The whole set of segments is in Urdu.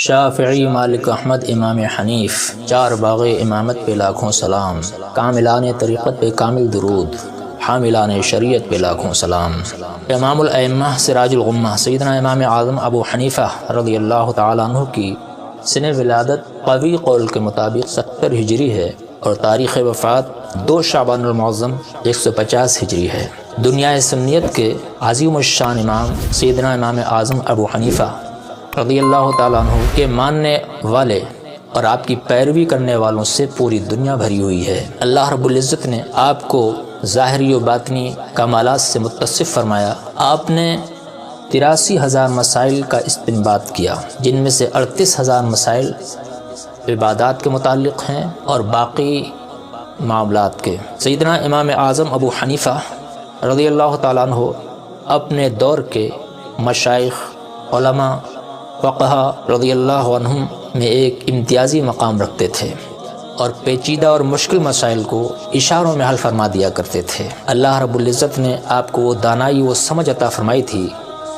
شافعی، مالک، احمد، امام حنیف، چار باغ امامت پہ لاکھوں سلام، کاملان طریقت پہ کامل درود، حاملان شریعت پہ لاکھوں سلام۔ امام الائمہ سراج الغمہ سیدنا امام اعظم ابو حنیفہ رضی اللہ تعالیٰ عنہ کی سن ولادت قوی قول کے مطابق 70 ہجری ہے اور تاریخ وفات 2 شعبان المعظم 150 ہجری ہے۔ دنیا سنیت کے عظیم الشان امام سیدنا امام اعظم ابو حنیفہ رضی اللہ تعالیٰ عنہ کے ماننے والے اور آپ کی پیروی کرنے والوں سے پوری دنیا بھری ہوئی ہے۔ اللہ رب العزت نے آپ کو ظاہری و باطنی کمالات سے متصف فرمایا۔ آپ نے 83,000 مسائل کا استنباط کیا، جن میں سے 38,000 مسائل عبادات کے متعلق ہیں اور باقی معاملات کے۔ سیدنا امام اعظم ابو حنیفہ رضی اللہ تعالیٰ عنہ اپنے دور کے مشائخ، علماء، فقہا رضی اللہ عنہم میں ایک امتیازی مقام رکھتے تھے اور پیچیدہ اور مشکل مسائل کو اشاروں میں حل فرما دیا کرتے تھے۔ اللہ رب العزت نے آپ کو وہ دانائی و سمجھ عطا فرمائی تھی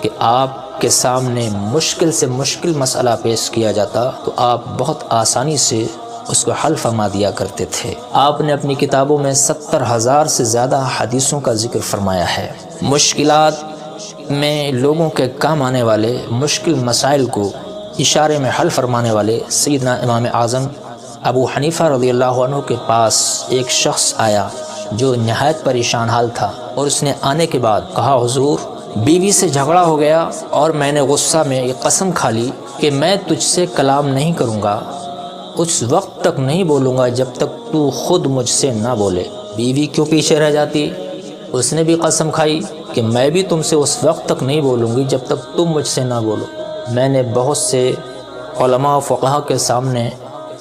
کہ آپ کے سامنے مشکل سے مشکل مسئلہ پیش کیا جاتا تو آپ بہت آسانی سے اس کو حل فرما دیا کرتے تھے۔ آپ نے اپنی کتابوں میں 70,000 سے زیادہ حدیثوں کا ذکر فرمایا ہے۔ مشکلات میں لوگوں کے کام آنے والے مشکل مسائل کو اشارے میں حل فرمانے والے سیدنا امام اعظم ابو حنیفہ رضی اللہ عنہ کے پاس ایک شخص آیا جو نہایت پریشان حال تھا، اور اس نے آنے کے بعد کہا، حضور بیوی سے جھگڑا ہو گیا اور میں نے غصہ میں یہ قسم کھا لی کہ میں تجھ سے کلام نہیں کروں گا، اس وقت تک نہیں بولوں گا جب تک تو خود مجھ سے نہ بولے۔ بیوی کیوں پیچھے رہ جاتی؟ اس نے بھی قسم کھائی کہ میں بھی تم سے اس وقت تک نہیں بولوں گی جب تک تم مجھ سے نہ بولو۔ میں نے بہت سے علماء و فقہا کے سامنے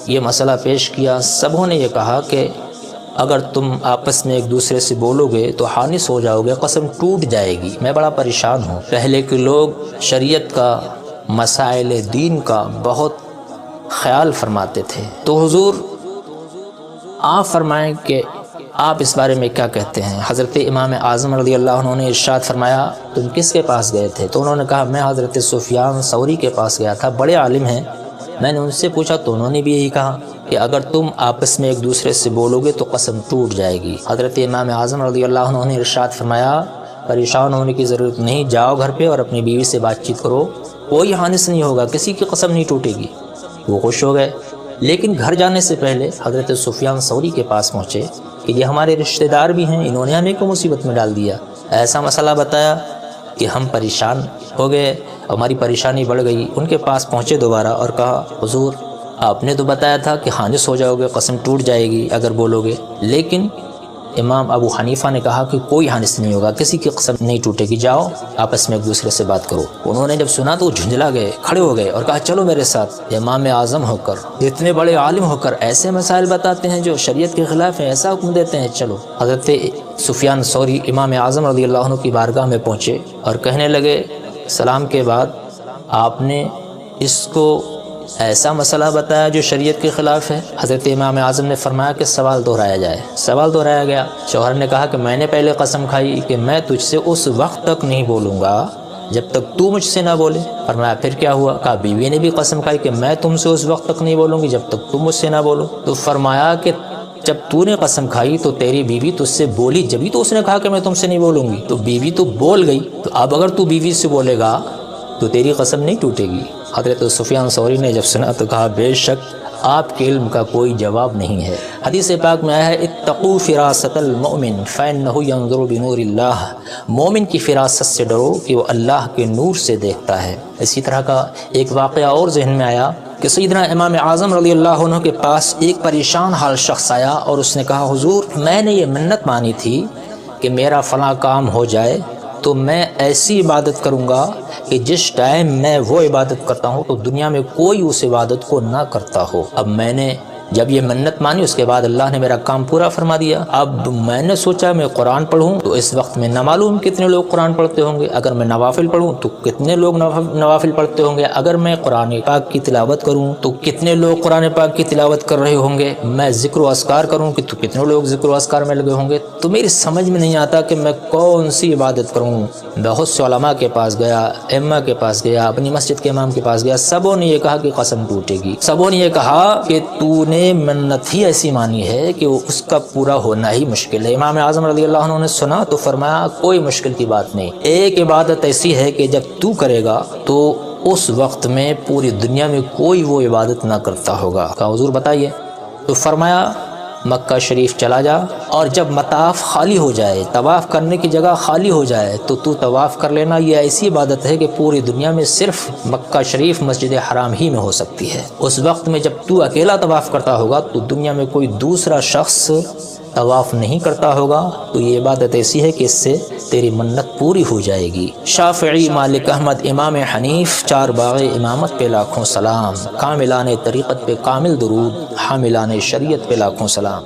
یہ مسئلہ پیش کیا، سبوں نے یہ کہا کہ اگر تم آپس میں ایک دوسرے سے بولو گے تو حانث ہو جاؤ گے، قسم ٹوٹ جائے گی۔ میں بڑا پریشان ہوں۔ پہلے کے لوگ شریعت کا، مسائل دین کا بہت خیال فرماتے تھے، تو حضور آپ فرمائیں کہ آپ اس بارے میں کیا کہتے ہیں؟ حضرت امام اعظم رضی اللہ عنہ نے ارشاد فرمایا، تم کس کے پاس گئے تھے؟ تو انہوں نے کہا، میں حضرت سفیان ثوری کے پاس گیا تھا، بڑے عالم ہیں۔ میں نے ان سے پوچھا تو انہوں نے بھی یہی کہا کہ اگر تم آپس میں ایک دوسرے سے بولو گے تو قسم ٹوٹ جائے گی۔ حضرت امام اعظم رضی اللہ عنہ نے ارشاد فرمایا، پریشان ہونے کی ضرورت نہیں، جاؤ گھر پہ اور اپنی بیوی سے بات چیت کرو، کوئی حانث نہیں ہوگا، کسی کی قسم نہیں ٹوٹے گی۔ وہ خوش ہو گئے، لیکن گھر جانے سے پہلے حضرت سفیان ثوری کے پاس پہنچے کہ یہ ہمارے رشتہ دار بھی ہیں، انہوں نے ہمیں کو مصیبت میں ڈال دیا۔ ایسا مسئلہ بتایا کہ ہم پریشان ہو گئے، ہماری پریشانی بڑھ گئی۔ ان کے پاس پہنچے دوبارہ اور کہا، حضور آپ نے تو بتایا تھا کہ حانث ہو جاؤ گے، قسم ٹوٹ جائے گی اگر بولو گے، لیکن امام ابو حنیفہ نے کہا کہ کوئی حانث نہیں ہوگا، کسی کی قسم نہیں ٹوٹے گی، جاؤ آپس میں ایک دوسرے سے بات کرو۔ انہوں نے جب سنا تو جھنجھلا گئے، کھڑے ہو گئے اور کہا، چلو میرے ساتھ۔ امام اعظم ہو کر، اتنے بڑے عالم ہو کر ایسے مسائل بتاتے ہیں جو شریعت کے خلاف ہیں، ایسا حکم دیتے ہیں، چلو۔ حضرت سفیان ثوری امام اعظم رضی اللہ عنہ کی بارگاہ میں پہنچے اور کہنے لگے، سلام کے بعد آپ نے اس کو ایسا مسئلہ بتایا جو شریعت کے خلاف ہے؟ حضرت امام اعظم نے فرمایا کہ سوال دہرایا جائے۔ سوال دہرایا گیا۔ شوہر نے کہا کہ میں نے پہلے قسم کھائی کہ میں تجھ سے اس وقت تک نہیں بولوں گا جب تک تو مجھ سے نہ بولے۔ فرمایا پھر کیا ہوا؟ کہا بیوی نے بھی قسم کھائی کہ میں تم سے اس وقت تک نہیں بولوں گی جب تک تم مجھ سے نہ بولو۔ تو فرمایا کہ جب تو نے قسم کھائی تو تیری بیوی تجھ سے بولی، جبھی تو اس نے کہا کہ میں تم سے نہیں بولوں گی، تو بیوی تو بول گئی، تو اب اگر تو بیوی سے بولے گا تو تیری قسم نہیں ٹوٹے گی۔ حضرت سفیان ثوری نے جب سنا تو کہا، بے شک آپ کے علم کا کوئی جواب نہیں ہے۔ حدیث پاک میں آیا ہے، اتقوا فراست المؤمن فإنه ينظر بنور اللہ، مومن کی فراست سے ڈرو کہ وہ اللہ کے نور سے دیکھتا ہے۔ اسی طرح کا ایک واقعہ اور ذہن میں آیا کہ سیدنا امام اعظم رضی اللہ عنہ کے پاس ایک پریشان حال شخص آیا اور اس نے کہا، حضور میں نے یہ منت مانی تھی کہ میرا فلاں کام ہو جائے تو میں ایسی عبادت کروں گا کہ جس ٹائم میں وہ عبادت کرتا ہوں تو دنیا میں کوئی اس عبادت کو نہ کرتا ہو۔ اب میں نے جب یہ منت مانی اس کے بعد اللہ نے میرا کام پورا فرما دیا۔ اب میں نے سوچا میں قرآن پڑھوں تو اس وقت میں نہ معلوم کتنے لوگ قرآن پڑھتے ہوں گے، اگر میں نوافل پڑھوں تو کتنے لوگ نوافل پڑھتے ہوں گے، اگر میں قرآن پاک کی تلاوت کروں تو کتنے لوگ قرآن پاک کی تلاوت کر رہے ہوں گے، میں ذکر و اذکار کروں کہ تو کتنے لوگ ذکر و اذکار میں لگے ہوں گے۔ تو میری سمجھ میں نہیں آتا کہ میں کون سی عبادت کروں۔ بہت سے علماء کے پاس گیا، ائمہ کے پاس گیا، اپنی مسجد کے امام کے پاس گیا، سبوں نے یہ کہا کہ قسم ٹوٹے گی، سبوں نے یہ کہا کہ تو نے منت ہی ایسی مانی ہے کہ اس کا پورا ہونا ہی مشکل ہے۔ امام اعظم رضی اللہ عنہ نے سنا تو فرمایا کوئی مشکل کی بات نہیں، ایک عبادت ایسی ہے کہ جب تو کرے گا تو اس وقت میں پوری دنیا میں کوئی وہ عبادت نہ کرتا ہوگا۔ کہا حضور بتائیے؟ تو فرمایا مکہ شریف چلا جا اور جب مطاف خالی ہو جائے، طواف کرنے کی جگہ خالی ہو جائے تو طواف کر لینا۔ یہ ایسی عبادت ہے کہ پوری دنیا میں صرف مکہ شریف مسجد حرام ہی میں ہو سکتی ہے۔ اس وقت میں جب تو اکیلا طواف کرتا ہوگا تو دنیا میں کوئی دوسرا شخص طواف نہیں کرتا ہوگا، تو یہ عبادت ایسی ہے کہ اس سے تیری منت پوری ہو جائے گی۔ شافعی، مالک احمد، امام حنیف، چار باغ امامت پہ لاکھوں سلام، کاملان طریقت پہ کامل درود، حاملان شریعت پہ لاکھوں سلام۔